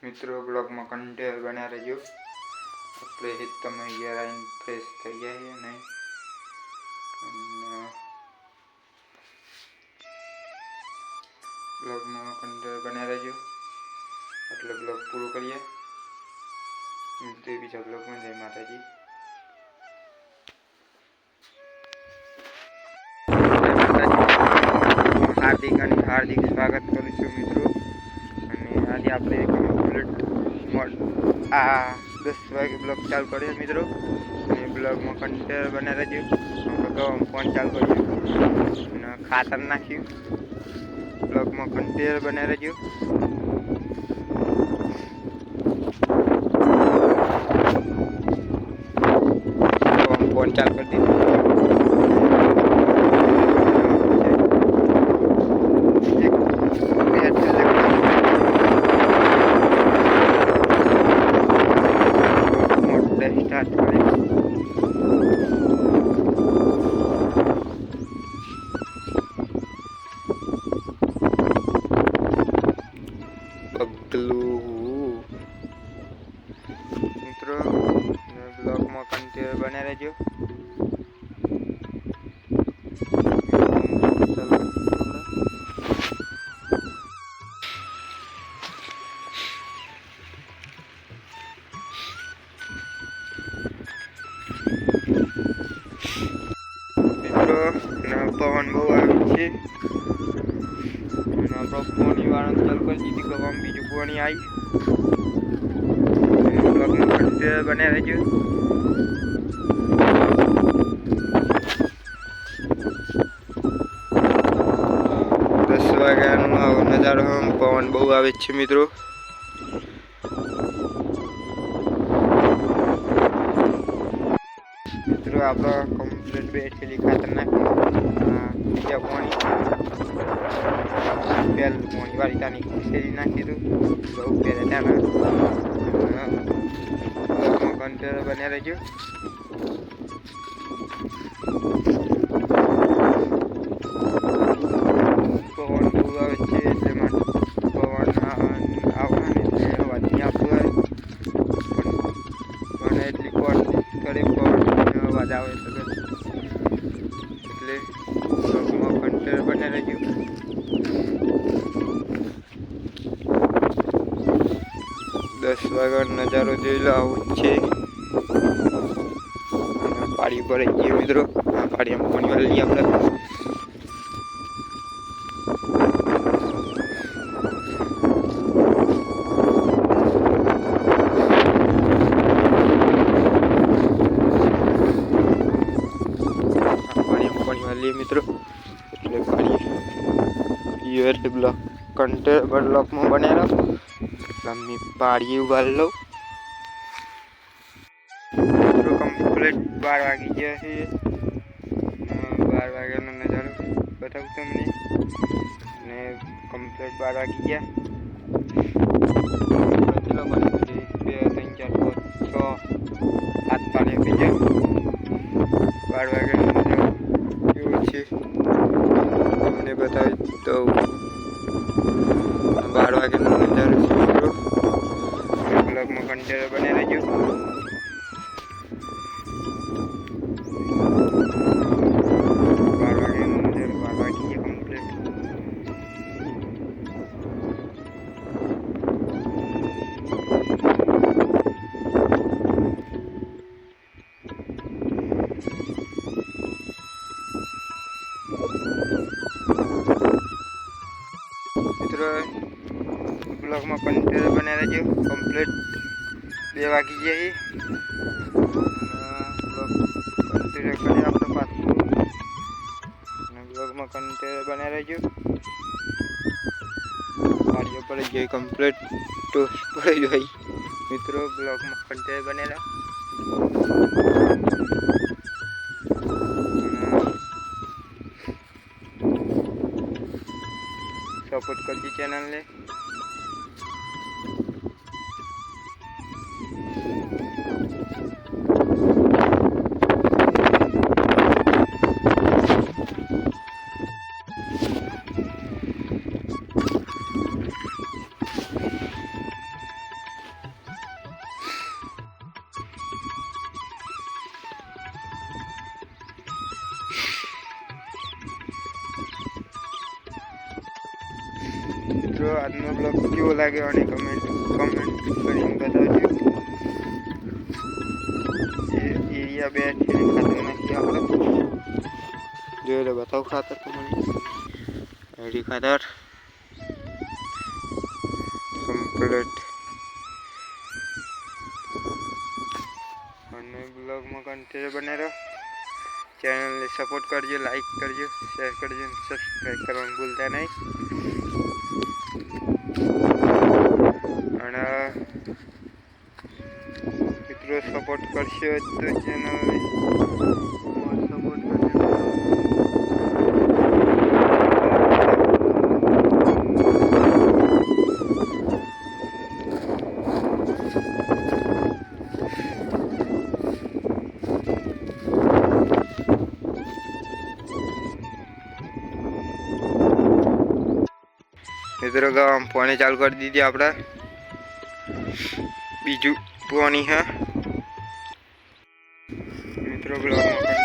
મિત્રો બ્લોગમાં કન્ટેન્ટ બન્યા રહેજો. આપણે તમે ઘેર આવીને ફ્રેશ થઈ જાય નહીં બ્લોગમાં કન્ટેન્ટ બન્યા રહેજો. એટલે બ્લોગ પૂરો કરીએ. બીજા બ્લોગમાં જય માતાજી. હાર્દિક સ્વાગત કરું છું મિત્રો. અને આજે આપણે કમ્પ્લીટ 10 વાગે બ્લોગ ચાલુ કર્યો મિત્રો. અને બ્લોગમાં કન્ટેન્ટ બને રહેજો. ફોન ચાલુ કર્યો અને ખાતર નાખ્યું. બ્લોગમાં કન્ટેન્ટ બને રહેજો. ફોન ચાલુ કરી દીધું. સ્ટાર્ટ કરે પગલું મિત્રો. બ્લોગમાં કન્ટેન્ટ બને રહેજો. પવન બહુ આવે છે. પાણી વાળા ચાલુ કરી દીધી ગવામાં બીજું પાણી આવી. બને રહેજો. દસ વાગ્યાનો નજારો પવન બહુ આવે છે મિત્રો. મિત્રો આપણો કમ્પ્લીટ બેઠેલી ખાતર નાખી. બીજા પાણી પહેલું પાણી વાળી તાની ખુશેરી નાખી દીધું. બહુ પહેલાં ત્યાં કન્ટેનર બને રહેજો. પવન બહુ આવે છે એટલે માટે પવન આવવાનું એટલે અવાજ નહીં આવતો હોય પણ એટલી કોશિશ કરી પવન અવાજ આવે એટલે કન્ટેનર બને રહેજો. દસ વાગ્યાનો નજારો જોઈ લો આવું જ છે. પાડી પર જઈએ મિત્રો. આ પાડી આમ પાણી વાળી આપણે મિત્રો. એટલે પાડી એટલે બ્લોક કન્ટેનર બ્લોકમાં બનેલો લંબી પાડી ઉગાડ લઉં. કમ્પ્લીટ 12 વાગી ગયા છે. 12 વાગ્યાનો નજારો બતાવું તમને. અને કમ્પ્લીટ 12 વાગી ગયા. 2 3 4 5 6 7 પાણી પી જાય. 12 વાગ્યાનો નજારો કેવો છે તમને બતાવી દઉં. 12 વાગ્યાનો નજારો છે મિત્રો. બ્લોગમાં કન્ટેનર બને રહેજો. મિત્રો બ્લોગમાં કન્ટેનર બને રહેજો. કમ્પ્લીટ 2 વાગી ગયા. બ્લોગ કન્ટેનર કરી આપણે પાછું. અને બ્લોગમાં કન્ટેનર બને રહેજો. પાડીઓ પડી ગઈ કમ્પ્લીટ ટોસ્ટ પડી ગઈ મિત્રો. બ્લોગમાં કન્ટેનર બનેલા સપોર્ટ કરજો ચેનલને. આજનો બ્લોગ કેવો લાગ્યો અને કમેન્ટ કરીને બતાવજો. એરિયા 2 ખાતર નાખીએ આપણે. જોઈ લો બતાવું ખાતર તમને. એડી ખાતર કમ્પ્લીટ. અને બ્લોગમાં કન્ટિન્યુ બને રહો. ચેનલને સપોર્ટ કરજો, લાઈક કરજો, શેર કરજો, સબસ્ક્રાઈબ કરવાનું ભૂલતા નહીં. અને મિત્રો સપોર્ટ કરશો તો ચેનલને સપોર્ટ કરજો. મિત્રો આમ પાણી ચાલુ કરી દીધી આપણે. બીજું પાણી હે મિત્રો બ્લોગમાં